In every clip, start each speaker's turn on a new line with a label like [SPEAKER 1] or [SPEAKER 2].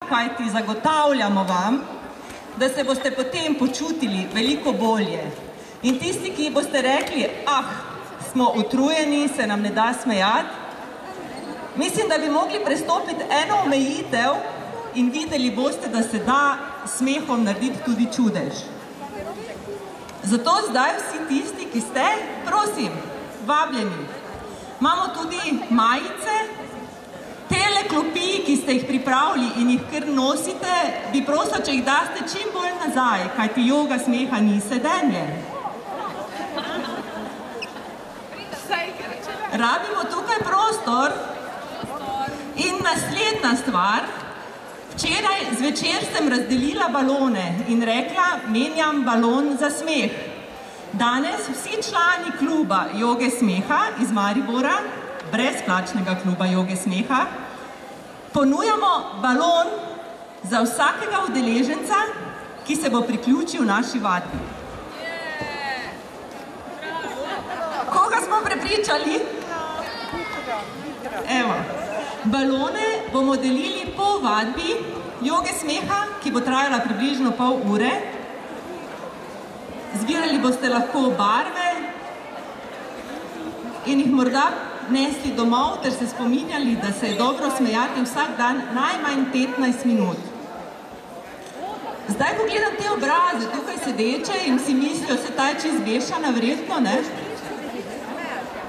[SPEAKER 1] kajti zagotavljamo vam, da se boste potem počutili veliko bolje. In tisti, ki boste rekli, smo utrujeni, se nam ne da smejati, mislim, da bi mogli prestopiti eno omejitev in videli boste, da se da smehom narediti tudi čudež. Zato zdaj vsi tisti, ki ste, prosim, vabljeni. Imamo tudi majice, tele klopi, ki ste jih pripravili in jih kar nosite, bi prosil, če jih daste čim bolj nazaj, kajti joga smeha ni sedenje. Rabimo tukaj prostor. In naslednja stvar, včeraj zvečer sem razdelila balone in rekla, menjam balon za smeh. Danes vsi člani kluba joge smeha iz Maribora, brezplačnega kluba joge smeha, ponujamo balon za vsakega udeleženca, ki se bo priključil naši vadbi. Koga smo prepričali? Evo, balone bomo delili po vadbi joge smeha, ki bo trajala približno pol ure. Zbirali boste lahko barve in jih morda nesli domov, ter se spominjali, da se je dobro smejati vsak dan najmanj 15 minut. Zdaj, ko gledam te obraze tukaj sedeče in si mislijo, se ta je čist bešana, verjetno, ne?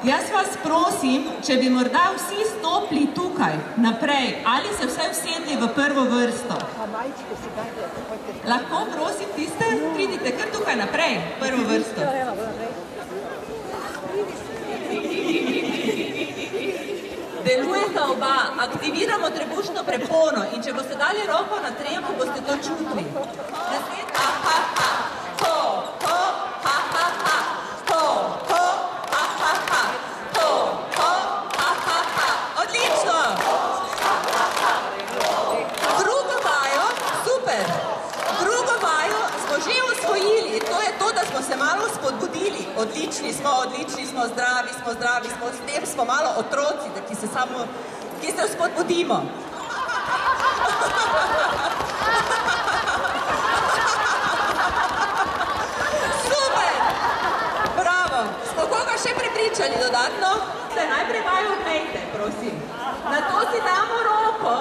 [SPEAKER 1] Jaz vas prosim, če bi morda vsi stopili tukaj naprej ali se vse vsedli v prvo vrsto. Lahko prosim tiste, pridite kar tukaj naprej, prvo vrsto. Delujeta oba, aktiviramo trebušno prepono in če boste dali roko na tremo, boste to čutili. Naslednji, se malo spodbudili, odlični smo, zdravi smo, s tem smo malo otroci, ki se spodbudimo. Super! Bravo! Smo koga še prepričali dodatno? Se najprej vaju obmejte, prosim. Na to si damo roko.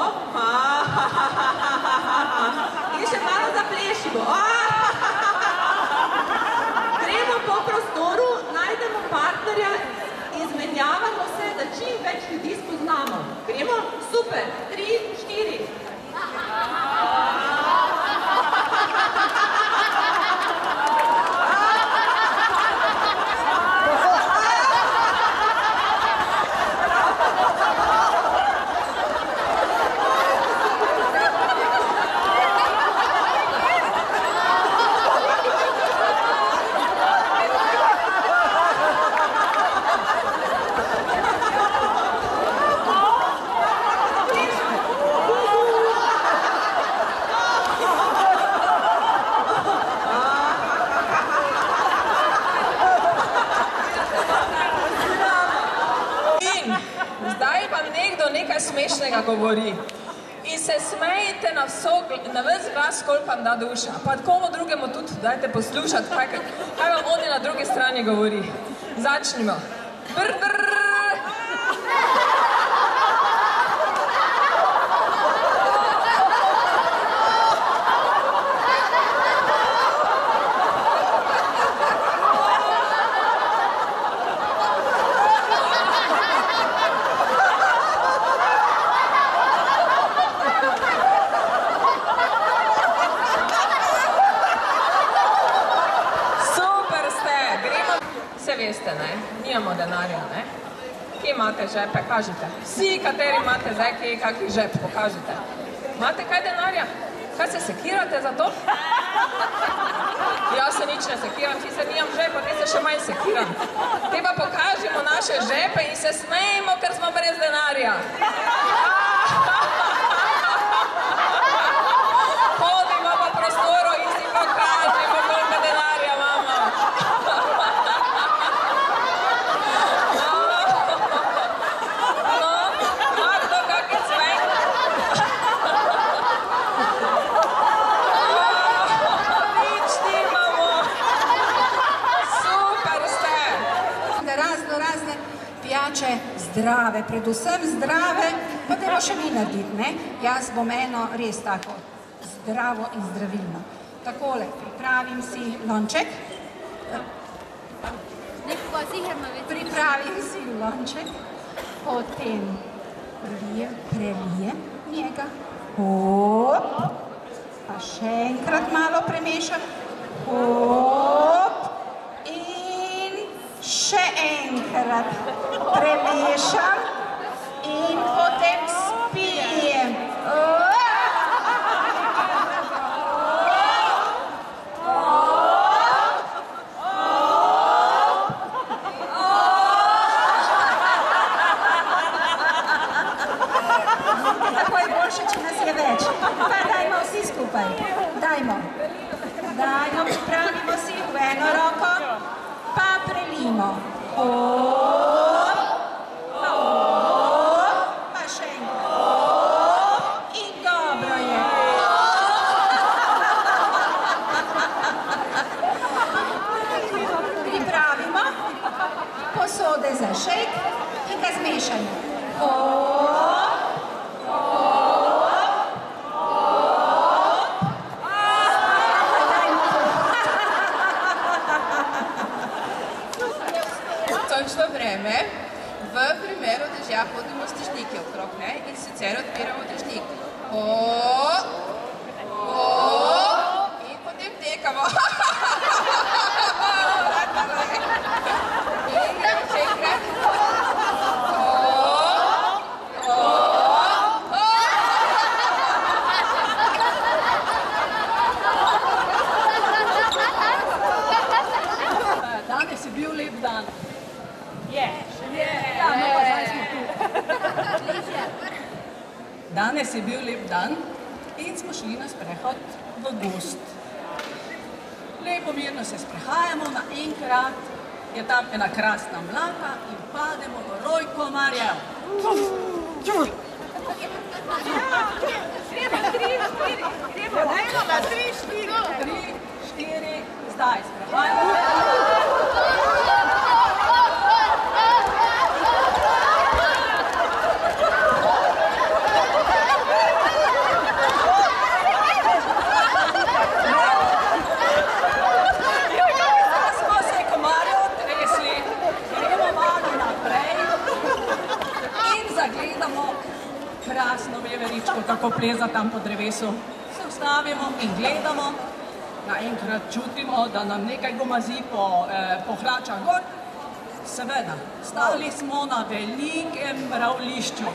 [SPEAKER 1] In še malo zaplešimo. Po prostoru najdemo partnerja, izmenjavamo se, da čim več ljudi spoznamo. Gremo? Super! 3, 4.
[SPEAKER 2] Smešnega govori in se smejte na ves glas, koliko vam da duša. Pa komu drugemu tudi dajte poslušati, kaj vam oni na drugi strani govori. Začnimo. Nijamo denarja, ne? Kje imate žepe? Kažite. Vsi, kateri imate zdaj, kakih žep, pokažite. Imate kaj denarja? Kaj se sekirate za to? Jaz se nič ne sekiram, ti se nijam žepa, ti se še manj sekiram. Te pa pokažemo naše žepe in se smejimo, ker smo brez denarja. Hodimo po prostoru in si pokažemo, koliko denarja imamo.
[SPEAKER 3] zdrave, predvsem zdrave, pa dajmo še mi narediti, ne? Jaz bom eno res tako zdravo in zdravilno. Takole, pripravim si lonček. Pripravim si lonček, potem prelijem njega. Hop, pa še enkrat malo premešam. Hop, in še enkrat premešam in potem spijem. Tako je boljše, če nas je več. Pa dajmo vsi skupaj. Dajmo, pripravimo si v eno roko, pa prelijmo. Hop, pa še enkrat. In dobro je. Pripravimo posode za šejk in ga zmešajmo.
[SPEAKER 4] Sončno vreme, v primeru dežja hodimo s dežniki okrog, ne, in sicer odpiramo dežnik. In potem tekamo. In gremo še enkrat.
[SPEAKER 5] Danes je bil lep dan. Danes je bil lep dan in smo šli na sprehod v gozd. Lepo mirno se sprehajamo, naenkrat je tam ena krasna mlaka in pademo v roj komarjev. 3, 4, zdaj sprehajamo se. Krasno veveričko, kako pleza tam po drevesu. Se ustavimo in gledamo. Naenkrat čutimo, da nam nekaj gomazi pohlača gor. Seveda, stali smo na velikem mravljišču.